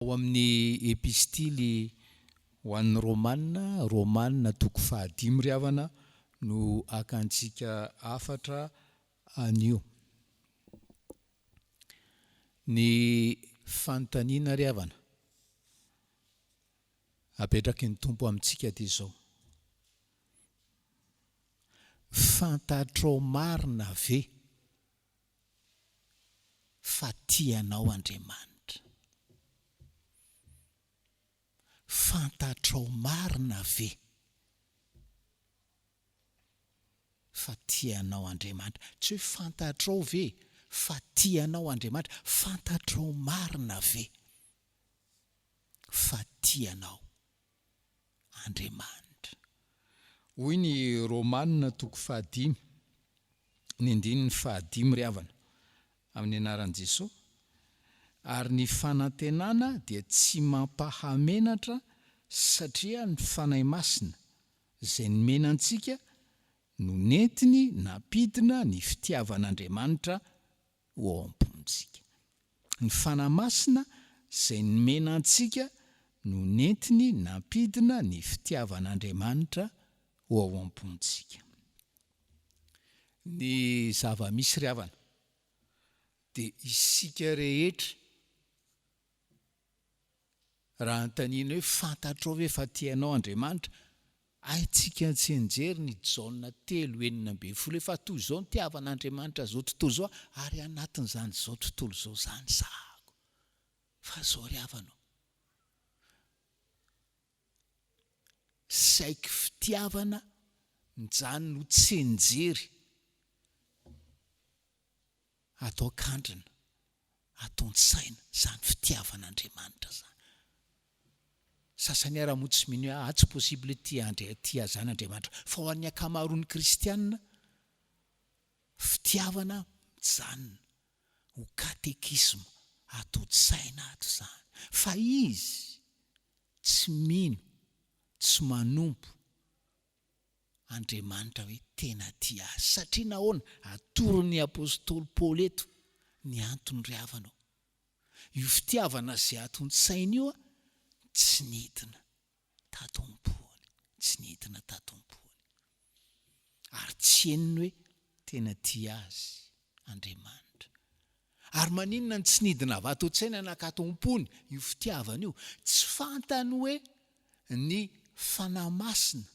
Ao amin'ny epistily ho an'ny Romanina toko 5 ry havana no akantsika 4 anio. Ny fanontaniana ry havana apetraky ny tompo amintsika ty zao: fantatrao marina ve fa tianao Andriamanitra? Fantatrao marina ve fa tianao Andriamanitra? Tsy hoe fantatrao ve fa tianao Andriamanitra, fantatrao marina ve fa tianao Andriamanitra? Hoy ny Romanina toko 5 ny 5 ry havana amin'ny anaran'i Jesosy: ary ny fanantenana dia tsy mampahamenatra, satria ny fanahy masina izay nomena antsika no nentiny nampidina ny fitiavan'Andriamanitra ho ao am-pontsika. Ny fanahy masina izay nomena antsika no nentiny nampidina ny fitiavan'Andriamanitra ho ao am-pontsika. Ny zava-misy ry havana dia isika rehetra, raha antaniana hoe fantatrao ve fa tianao Andriamanitra, haitsika tsy enjery ny Jaona 3:9 hoe fa toy izao ny tiavan'Andriamanitra zao tontolo zao, ary anatin'izany zao tontolo zao zany sahako. Fa zao ry havana, saika fitiavana njany no tsy enjery atao kandrina, atao an-tsaina zany fitiavan'Andriamanitra zany. Sasany ara-mo tsy mino hoe tsy possible tia zany Andriamanitra, fa ho an'ny ankamaroan'ny kristianina fitiavana mijanona ho katekisma, atao an-tsaina ato zany. Fa izy tsy mino, tsy manompo Andriamanitra hoe tena tia azy. Satria nahoana? Atoron'ny apôstôly Paoly eto ny antony ry havana: io fitiavana izay ato an-tsaina io tsy nidina tato am-pony, tsy nidina tato am-pony, ary tsy henony hoe tena tia azy Andriamanitra. Ary maninona ny tsy nidina avy ato an-tsaina nakato am-pony io fitiavana io? Tsy fantany hoe ny fanahy masina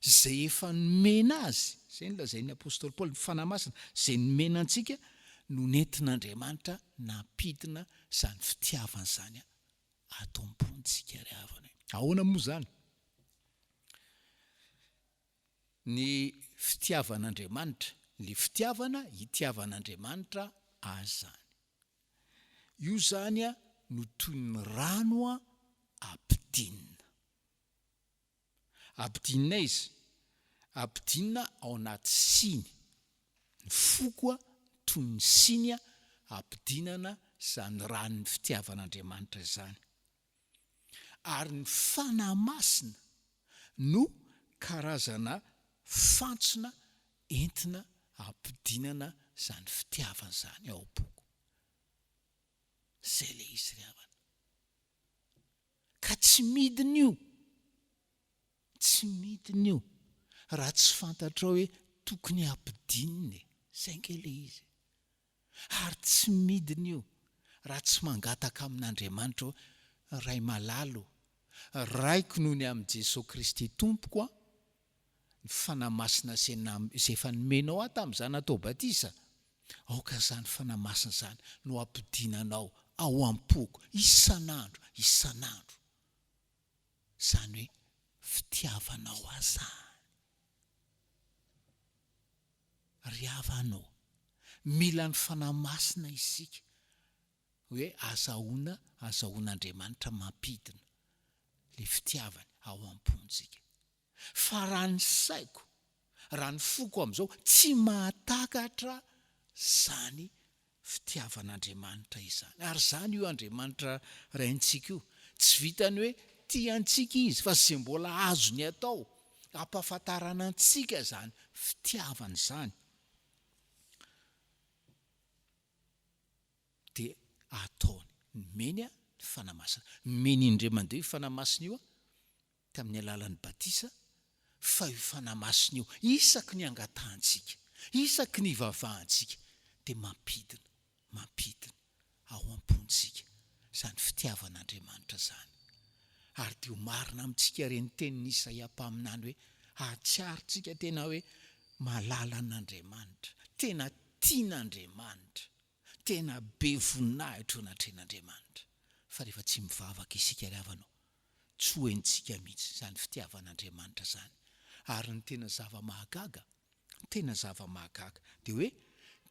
izay efa nomena azy, izay nolazain'ny apôstôly Paoly, ny fanahy masina izay nomena antsika no nentin'Andriamanitra nampidina izany fitiavana izany ato am-pontsika ry havana. Ahoana moa zany ny fitiavan'Andriamanitra? Le fitiavana hitiavan'Andriamanitra azy zany. Io zany no toy ny rano ampidinina. Ampidinina izy, ampidinina ao anaty siny. Ny foko toy ny siny ampidinana zany ranon'ny fitiavan'Andriamanitra zany. Ary ny fanahy masina no karazana fantsona entina ampidinana zany fitiavana zany ao am-poko. Zay le izy ry havana. Ka tsy midina io, tsy midina io raha tsy fantatrao hoe tokony ampidinina. Zay nge le izy. Ary tsy midina io raha tsy mangataka amin'Andriamanitra hoe ray malalo, raiko noho ny amin'i Jesosy Kristy tompoko ny fanahy masina izay efa nomenao tamin'izany atao batisa. Aoka zany fanahy masina zany no ampidinanao ao am-poko isan'andro, isan'andro. Zany hoe fitiavanao azany. Ry havanao, mila ny fanahy masina isika hoe azahoan'Andriamanitra mampidina le fitiavany ao am-pontsika. Fa raha ny saiko, raha ny foko amin'izao tsy mahatakatra zany fitiavan'Andriamanitra izany. Ary zany io Andriamanitra raintsika io tsy vitany hoe tiantsika izy, fa izay mbola azony atao ampahafantarana antsika zany fitiavana zany, dia ataony nomeny fanamasina. Men'Indriamandeha io fanamasina io tamin'ny alalan'ny batisa, fa io fanamasina io isaky ny angatahantsika, isaky ny vavahantsika dia mampidina ao am-pontsika zany fitiavan'Andriamanitra zany. Ary dia ho marina amintsika reny tenin'ny Isaia mpaminany hoe atsiarintsika tena hoe malala an'Andriamanitra, tena tian'Andriamanitra, tena be voninahitra anatrehan'Andriamanitra. Fa rehefa tsy mivavaka isika ry havanao, tsy hoentsika mihitsy zany fitiavan'Andriamanitra zany. Ary ny tena zava-mahagaga dia hoe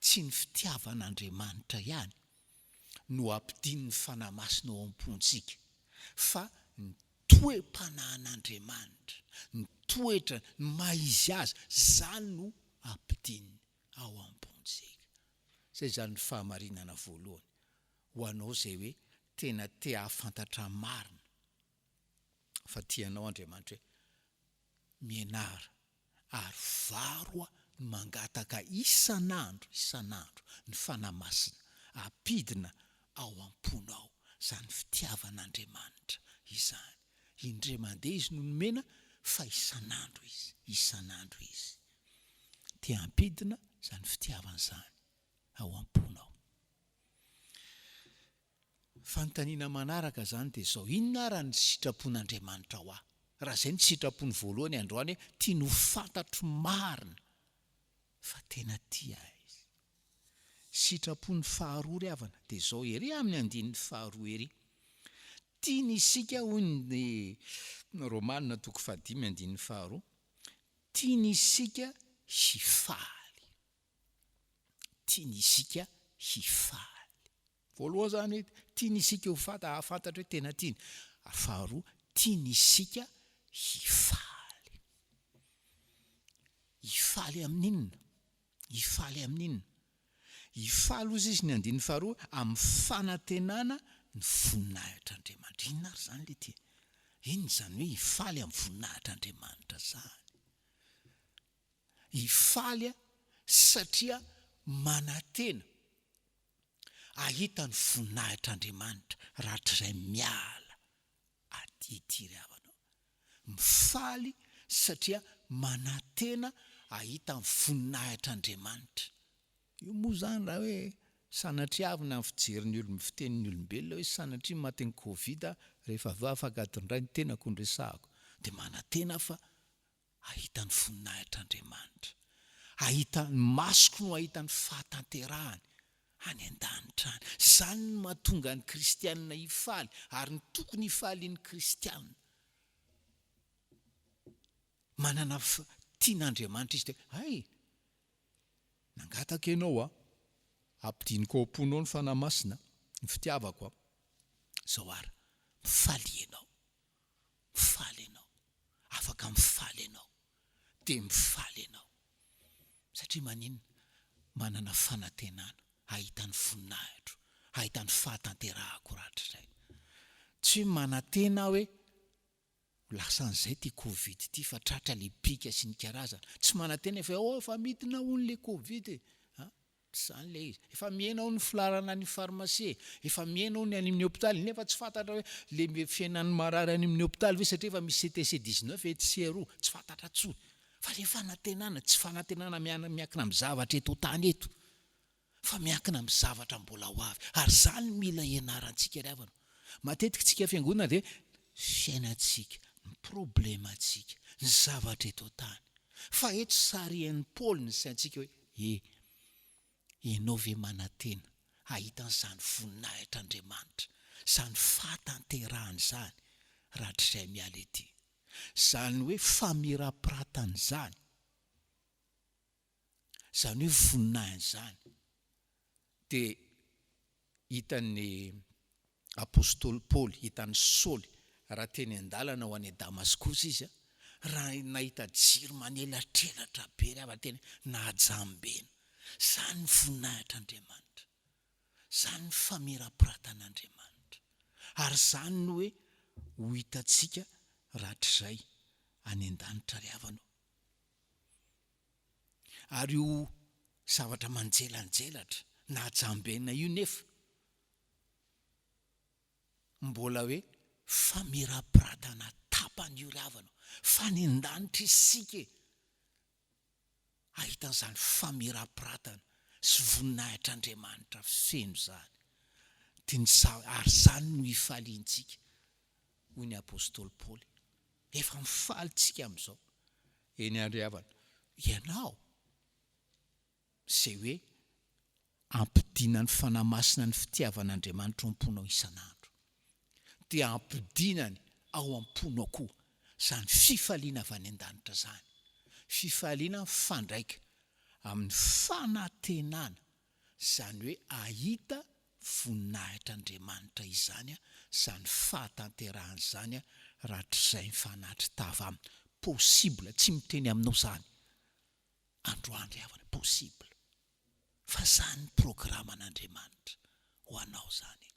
tsy ny fitiavan'Andriamanitra ihany no ampidin'ny fanamasina ao am-pontsika, fa ny toe-panahin'Andriamanitra, ny toetra ny maizy azy, zany no ampidininy ao am-pontsika. Zay zany ny fahamarinana voalohany ho anao zay hoe tena te hahafantatra marina fa tianao Andriamanitra hoe mianara ary varoa ny mangataka isan'andro ny fanamasina apidina ao am-ponao, zany fitiavan'Andriamanitra izany. Indray mandeha izy no nomena fa isan'andro izy te hampidina zany fitiavana zany ao am-ponao. Fanontaniana manaraka zany dia zao: inona raha ny sitrapon'Andriamanitra ho ahy? Raha zay ny sitrapony voalohany androany hoe tia no fantatro marina fa tena tia izy. Sitrapony faharoa ry havana dia zao ery amin'ny andinin'ny faharoa ery: tiany isika hoy ny Romanina 5:5, tiany isika hifaly. Tiany isika hifaly. Voalohany zany hoe tiany isika ho hafantatra hoe tena tiany. Faharoa, tiany isika hifaly. Hifaly amin'inona? Hifaly ozy izy ny andinin'ny faharoa amin'ny fanantenana ny voninahitr'Andriamanitra. Inona ary zany le tia? Inona zany hoe hifaly amin'ny voninahitr'Andriamanitra zany? Hifaly satria manantena ahita ny voninahitr'Andriamanitra rahatrizay miala ity ry havanao. Mifaly satria manantena ahita ny voninahitr'Andriamanitra. Io moa zany raha hoe sanatriavina amin'ny fijerin'ny fitenin'ny olombelona hoe sanatria maty ny Covid rehefa avy afaka adindray ny tenako no resahako, dia manantena fa ahita ny voninahitr'Andriamanitra, ahita ny masoko no ahita ny fahatanterahany any an-danitra any. Zany no mahatonga ny kristianina hifaly, ary ny tokony hifalian'ny kristianina manana tian'Andriamanitra izy dia nangataka ianao ampidiniko ao am-ponao ny fanamasina, ny fitiavako zao ary mifaly ianao, afaka mifaly ianao, dia mifaly ianao satria maninona? Manana fanantenana, ahita ny voninahitro, ahita ny fahatanterahako rahatrizay. Tsy hoe manantena hoe lasa an'izay ty Covid ty fa tratra le pika sy ny karazana. Tsy manantena fa efa midina hono le Covid zany le izy. Efa miaina ho ny filarana ny farmasia, efa miaina ho ny any amin'ny hôpitaly, nefa tsy fantatra hoe le fiainan'ny marary any amin'ny hôpitaly ve satria efa misy CTC-19 HCR, tsy fantatra tsony. Fa le fanantenana, tsy fanantenana miankina amin'ny zavatra eto tany eto, fa miankina amin'ny zavatra mbola ho avy. Ary zany mila ianarantsika ry havana. Matetika tsika fiangonana dia fiainantsika, ny problematsika, ny zavatra eto tany. Fa eto sarian'ny Paoly ny saintsika hoe ianao ve manantena ahita n'izany voninahitr'Andriamanitra, zany fahatanterahany zany rahatrizay miala ety, zany hoe famirapiratany zany hoe voninahiny zany. Dia hitan'ny apôstôly Paoly, hitan'ny Saoly raha teny an-dalana ho any Damaskosy izy raha nahita jiro manelatrelatra be ry hava teny nahajambena. Zany ny voninahitr'Andriamanitra, zany ny famirapiratana-Andriamanitra, ary zany no hoe ho hitantsika rahatrizay any an-danitra ry havanao. Ary io zavatra manjelanjelatra nahajambena io nefa mbola hoe famirapiratana tapany io ry havana, fa ny an-danitra isika ahitan'izany famirapiratana sy voninahitr'Andriamanitra feno zany. Ary zany no ifaliantsika hoy ny apôstôly Paoly. Efa mifalitsika amin'izao eny ary havana, ianao izay hoe ampidina ny fanamasina ny fitiavan'Andriamanitra ao am-ponao isan'andro, dia ampidinany ao am-ponao koa zany fifaliana avy any an-danitra zany, fifaliana mifandraika amin'ny fanantenana, zany hoe ahita voninahitr'Andriamanitra izany zany fahatanterahany zany rahatr'izay mifanatry tava aminy. Possible, tsy miteny aminao zany androandro havana, possible, fa zany ny programan'Andriamanitra ho anao zany.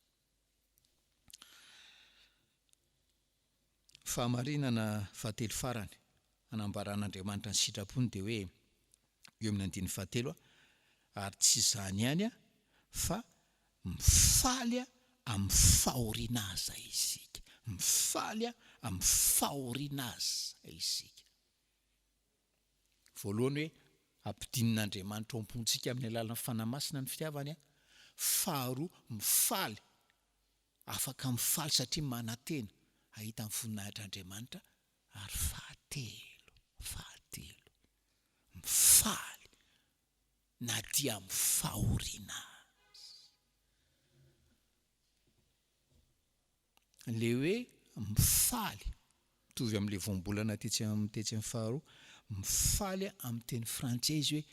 Fahamarinana fahatelo farany anambaran'Andriamanitra ny sitrapony dia hoe eo amin'ny 9:7 ary tsy izany ihany fa mifaly amin'ny fahoriana azy isika, mifaly amin'ny fahoriana azy isika. Voalohany hoe ampidin'Andriamanitra ao am-pontsika amin'ny alalan'ny fanamasina ny fitiavany, faharoa mifaly, afaka mifaly satria manantena ahita ny voninahitr'Andriamanitra, ary fahatelo mifaly na dia amin'ny fahoriana azy. Le hoe mifaly mitovy amin'le voambolana tetsy amin'ny faharoa, mifaly amin'ny teny frantsay izy hoe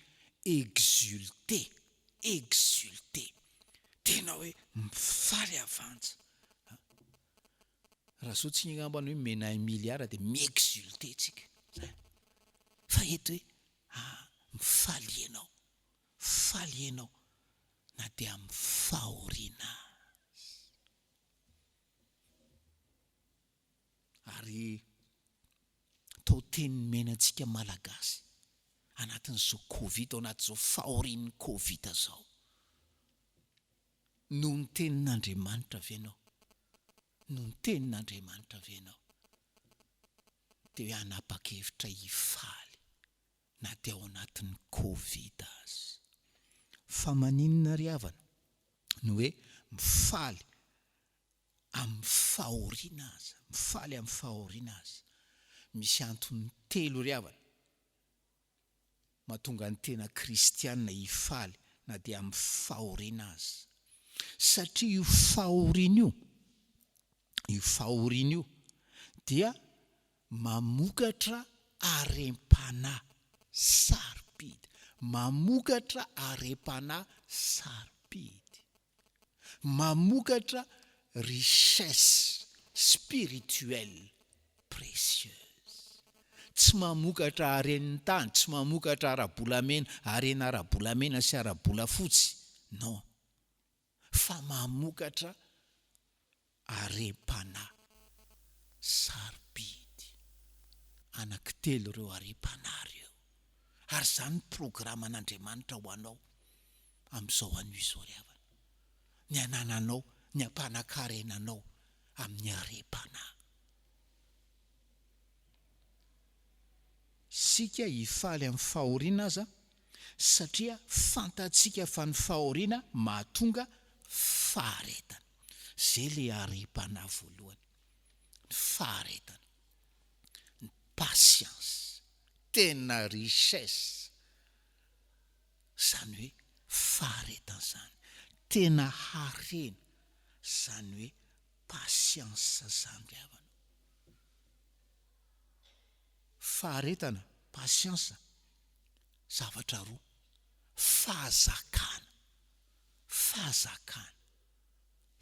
exulter, tena hoe mifaly avantsa. Raha so tsy ngambany hoe menahy miliara dia mi-exulter tsika, fa eto hoe mifaly ianao na dia amin'ny fahoriana azy. Ary tao teny menantsika malagasy anatin'izao Covid, ao anatin'izao fahorian'ny Covid zao, no ny tenin'Andriamanitra ve ianao, dia hoe anapa-kevitra hifaly na dia ao anatin'ny Covid azy. Fa maninona ry havana no hoe mifaly amin'ny fahoriana azy, misy antony telo ry havana mahatonga ny tena kristianina hifaly na dia amin'ny fahoriana azy. Satria io fahoriana io dia mamokatra arem-panahy saropidy, mamokatra richesse spirituelle précieuse. Tsy mamokatra aren'ny tany, tsy mamokatra ara-bolamena, arena ara-bolamena sy ara-bolafotsy, non, fa mamokatra arem-panahy saropidy. Anankitelo ireo arem-panahy ireo, ary zany programan'Andriamanitra ho anao amin'izao anio izao ry havana, ny anananao, ny ampanakarenanao amin'ny arem-panahy. Sika hifaly amin'ny fahoriana aza satria fantatsika fa ny fahoriana mahatonga faharetana. Zay le arem-panahy voalohany, ny faharetana, ny patience, tena richesse, zany hoe faharetana zany, tena harena, zany hoe patience zany ry havana. Faharetana, patience, zavatra roa, fahazakana,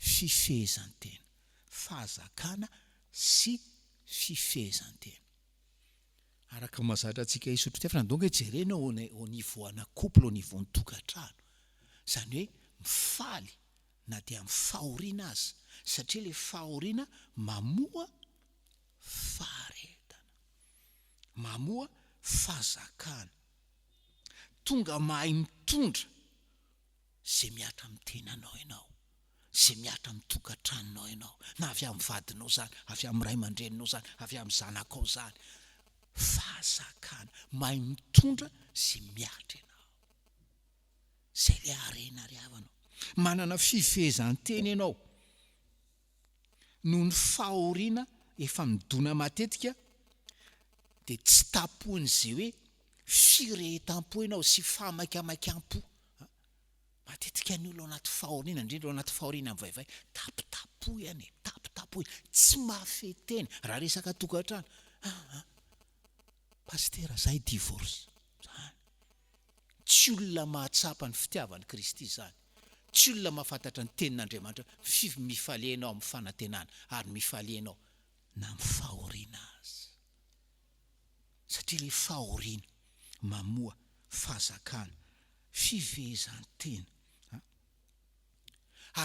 fifehezan-tena, fahazakana sy fifehezan-tena. Araka mahazatra antsika Isotry Fitiavana, donc jerena au niveau ana couple, au niveau ny tokantrano, zany hoe mifaly na dia amin'ny fahoriana azy, satria le fahoriana mamoa faharetana, mamoa fahazakana, tonga mahay mitondra zay miatra amin'ny tenanao ianao, zay miatra amin'ny tokantranonao ianao, na avy amin'ny vadinao zany, avy amin'ny ray aman-dreninao zany, avy amin'ny zanakao zany. Fahazakana, mahay mitondra zay miatra ianao. Zay le harena ry havanao. Manana fifehezan-teny ianao. Noho ny fahoriana efa midona matetika dia tsy tapoan'izay hoe firehetam-po ianao sy fahamakiamakiam-po. Matetika ny olo anaty fahoriana, indrindra ao anaty fahoriana amin'ny vaivay, tapotapo ihany, tapotapo, tsy mahafeteny raha resaka tokantrano. Pastera, zahay divorce. Zany. Tsy olona mahatsapa ny fitiavan'i Kristy zany. Tsy olona mahafantatra ny tenin'Andriamanitra, mifalianao amin'ny fanantenana ary mifalianao na amin'ny fahoriana azy. Satria le fahoriana mamoa fahazakana, fifehezan-tena.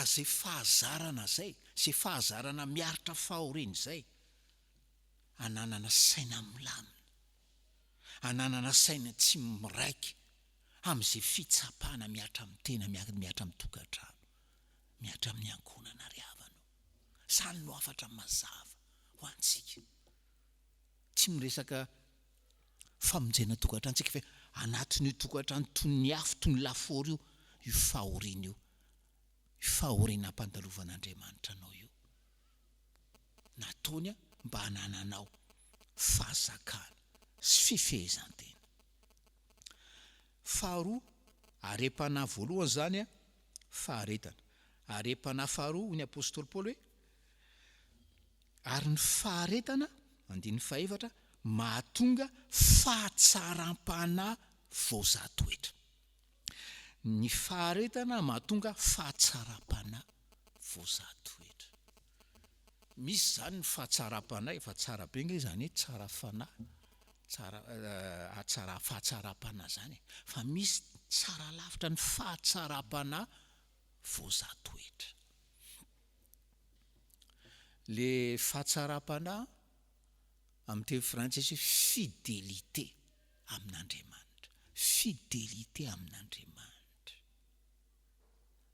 Zay fahazarana zay, zay fahazarana miaritra fahoriana zay, ananana saina milamina, ananana saina tsy miraika amin'izay fitsapana miatra amin'ny tena, miatra amin'ny tokantrano, miatra amin'ny ankonana ry havanao. Zany no afatra mazava ho antsika. Tsy miresaka famonjena tokantrano tsika fa anatin'io tokantrano toy ny afo, toy ny lafaoro io fahoriana io. Fahoriana ampandalovan'Andriamanitra anao io. Nataony mba hanananao fahazakana sy fifehezan-tena. Faharoa, arem-panahy voalohany zany faharetana. Arem-panahy faharoa ny apôstôly Paoly hoe, ary ny faharetana, andininy fahaefatra, mahatonga fahatsaram-panahy voazatoetra. Ny faharetana mahatonga fahatsaram-panahy voazatoetra. Misy zany ny fahatsaram-panahy efa tsara be nge zany hoe tsara fanahy, fahatsaram-panahy zany. Fa misy tsara lavitra ny fahatsaram-panahy voazatoetra. Le fahatsaram-panahy amin'ny teny frantsay fidélité amin'Andriamanitra. Fidélité amin'Andriamanitra.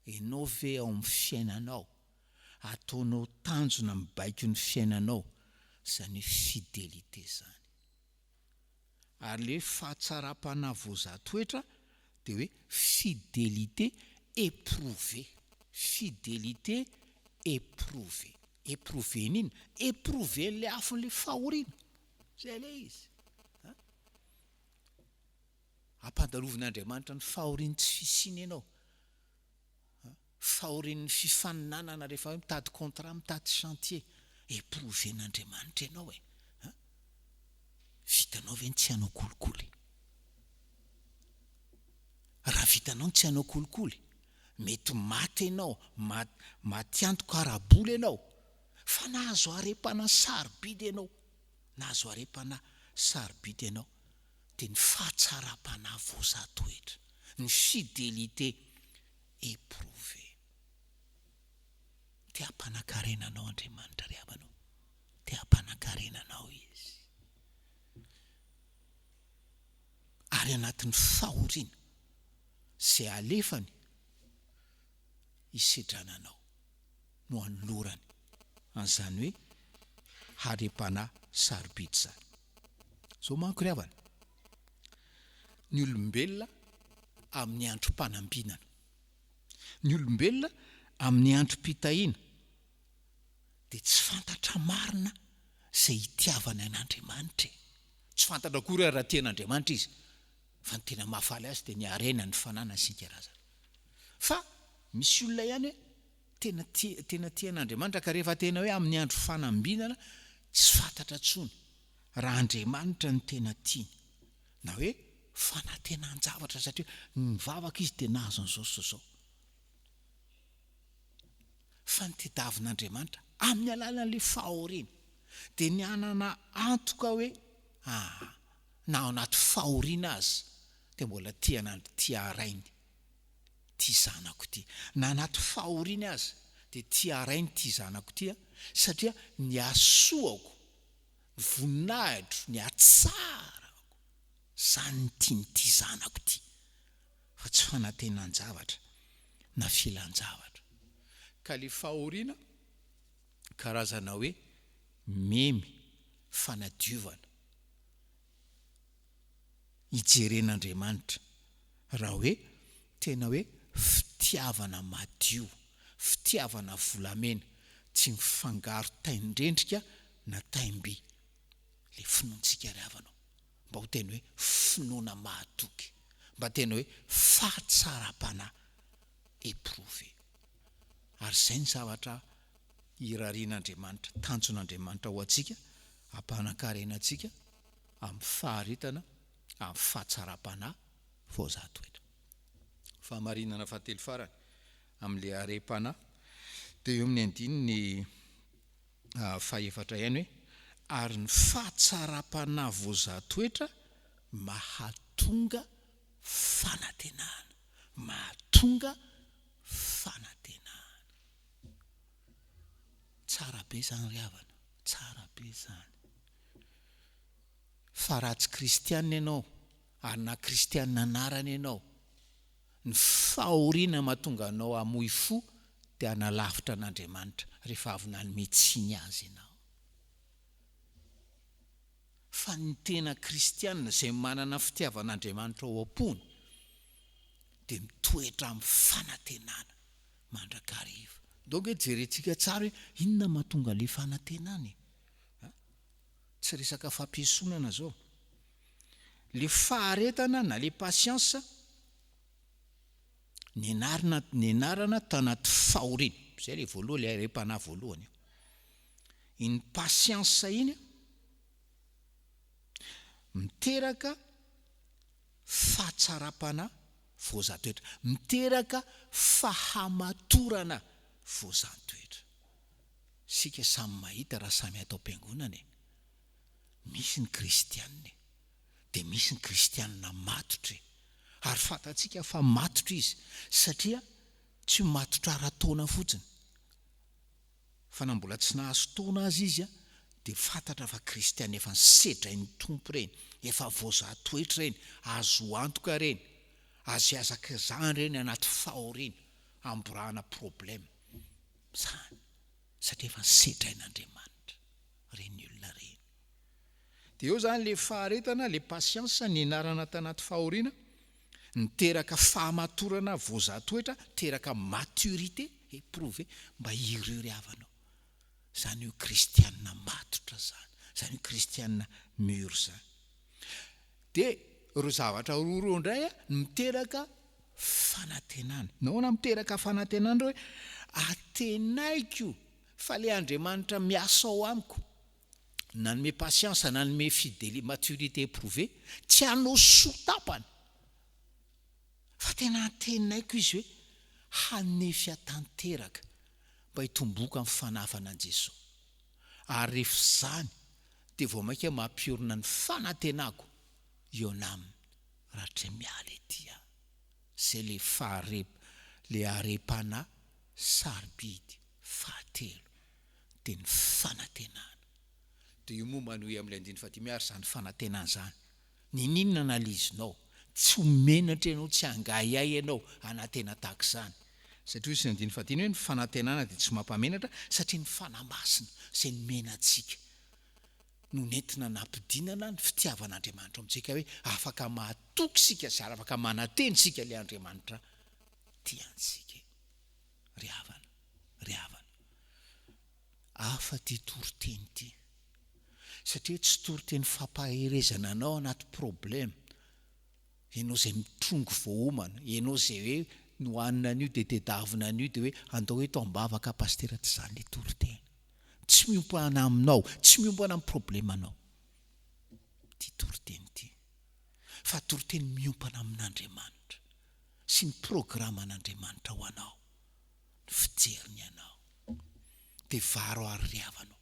Enao ve ao amin'ny fiainanao, ataonao tanjona mibaiko ny fiainanao, zany fidélité zany. Ary le fahatsaram-panahy voazatoetra dia hoe fidélité éprouvée. Fidélité éprouvée. Éprouvée n'inona? Éprouvée le afon'le fahoriana. Zay le izy. Ampandalovin'Andriamanitra ny fahoriany tsy fisiny ianao. Fahorian'ny fifaninanana rehefa mitady contrat, mitady chantier. Éprouven'Andriamanitra ianao e. Vitanao ve ny tsy hanao kolikoly? Raha vitanao ny tsy hanao kolikoly, mety maty ianao, maty antoka arabola ianao. Fa nahazo arem-panahy sarobidy ianao. Nahazo arem-panahy sarobidy ianao. Dia ny fahatsaram-panahy voazatoetra, ny fidélité éprouvée. Te hampanankarenanao Andriamanitra ry havanao. Te hampanankarenanao izy. Ary anatin'ny fahoriana zay alefany isedrananao no anolorany an'izany hoe harem-panahy sarobidy zany. Zao manko ry havana, ny olombelona amin'ny androm-panambinana, ny olombelona amin'ny androm-pitahiana dia tsy fantatra marina zay hitiavana an'Andriamanitra. Tsy fantatra kory raha tian'Andriamanitra izy, fa ny tena mahafaly azy dia ny harena ny fanana isan-karazany. Fa misy olona ihany hoe tena tian'Andriamanitra ka rehefa tena hoe amin'ny andro fanambinana tsy fantatra tsony raha Andriamanitra ny tena tiany, na hoe fanantenan-javatra, satria nivavaka izy dia nahazo an'izao sy zao. Fa ny tediavin'Andriamanitra amin'ny alalan'le fahoriana dia ny anana antoka hoe na ao anaty fahoriana azy dia mbola tia arainy tia zanako ity. Na anaty fahoriana azy dia tia arainy tia zanako ity, satria ny asoako, ny voninahitro, ny atsarako, zany ny tianyity zanako ity. Fa tsy fanantenan-javatra na filan-javatra. ka le fahoriana karazana hoe memy fanadiovana ijeren'Andriamanitra raha hoe tena hoe fitiavana madio, fitiavana volamena, tsy mifangaro taindrendrika na taimby. Le finoantsika ry havanao mba ho tena hoe finoana mahatoky, mba tena hoe fahatsara-panahy éprouvé. Ary izay ny zavatra irarian'Andriamanitra, tanjon'Andriamanitra ho antsika, ampanankarenantsika amin'ny faharetana, amin'ny fahatsara-panahy voazahatoetra. Fahamarinana fahatelo farany amin'le are-panahy dia eo amin'ny andininy fahaefatra ihany hoe ary ny fahatsara-panahy voazahatoetra mahatonga fanantenana, mahatonga fanantenana. Tsara be zany ry havana, tsara be zany. Fa raha tsy kristianina ianao ary na kristianina anarana ianao, ny fahoriana mahatonga anao hamoy fo dia hanalavitra an'Andriamanitra rehefa avy nanome tsiny azy ianao. Fa ny tena kristianina izay manana fitiavan'Andriamanitra ao am-pony dia mitoetra amin'ny fanantenana mandrakariva. Donc jerentsika tsara hoe inona mahatonga le fanantenana? Tsy resaka fampiasonana zao. Le faharetana na le pasiansa nianarana tanaty fahoriana. Zay le voalohany, le are-panahy voalohany. Iny pasiansa iny miteraka fahatsara-panahy voazahatoetra, miteraka fahamatorana voazahatoetra. Sika samy mahita raha samy atao am-piangonana. Misy ny kristianina dia misy ny kristianina matotra. Ary fantatsika fa matotra izy satria tsy matotra ara-taona fotsiny. Fa na mbola tsy nahazo taona azy izy dia fantatra fa kristianina efa nisedrainy tompo reny, efa voazahatoetra reny, azo antoka reny, azo azakazahana reny anaty fahoriana, amborahana problème. Zany satria efa nisedrain'Andriamanitra reny olona reny. Dia eo zany le faharetana, le pasiansa nianarana tanaty fahoriana, niteraka fahamatorana voazahatoetra, teraka maturité éprouvé mba ireo ry havanao. Zany io kristianina matotra zany, zany io kristianina mûr zany. Dia ireo zavatra roa indray miteraka fanantenana. Nahoana miteraka fanantenana hoe atenaiko fa le Andriamanitra miasa ao amiko, nanome pasiansa, nanome maturité éprouvé, tsy hanao sotapana. Fa tena atenaiko izy hoe hanefy atanteraka mba hitomboka amin'ny fanavana an' Jesosy. Ary rehefa izany dia vao maika mampiorina ny fanantenako eo anaminy rahatray miala ety aho. Zay le are-panahy sarobidy fahatelo dia ny fanantenana. Dia io moa manohy amin'ilay andiny fahatimy ary izany fanantenana zany. Ninona analizinao? Tsy homenatra ianao, tsy hangaiay ianao anantena tahaka izany. Satria sy andiny fahatiny hoe ny fanantenana dia tsy mampamenatra satria ny fanamasina izay nomena antsika no nentina nampidinana ny fitiavan'Andriamanitra amintsika hoe afaka mahatoky sika sy afaka mananteny sika le Andriamanitra tiantsika. Ry havana, afa ty toriteny ty, satria tsy toriteny fampaherezana anao anaty problème. Ianao izay mitrongo voaomana, ianao izay hoe nohanina an'io dia tedavina an'io dia hoe andao hoe tao-mbavaka pastera, tsy izany le toriteny. Tsy miompana aminao, tsy miompana amin'ny problemanao ty toriteny ty. Fa toriteny miompana amin'Andriamanitra sy ny programan'Andriamanitra ho anao, ny fijeriny anao. Dia varo ary ry havanao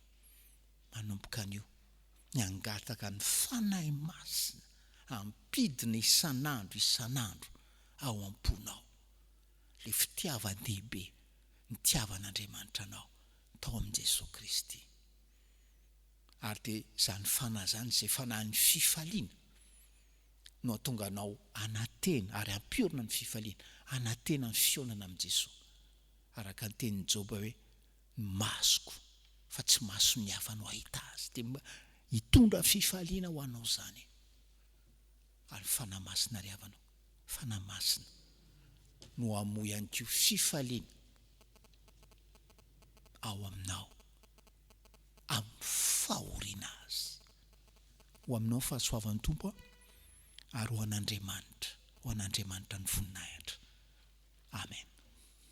manomboka an'io ny angataka ny fanahy masina ampidina isan'andro ao am-ponao, le fitiavan-dehibe, ny tiavan'Andriamanitra anao tao amin'i Jesosy Kristy. Ary dia zany fanahy zany izay fanahin'ny fifaliana no hatonga anao anantena ary ampiorina ny fifaliana, anantena ny fionana amin'i Jesosy. araka ny tenin'ny Joba hoe masoko fa tsy maso ny hafa no ahita azy, de mba hitondra fifaliana ho anao zany. Ary fanamasina ry havanao, fanamasina no amoy ihany koa fifaliana ao aminao amin'ny fahoriana azy. Ho aminao ny fahasoavan'ny Tompo ary ho an'Andriamanitra ny voninahitra. Amen.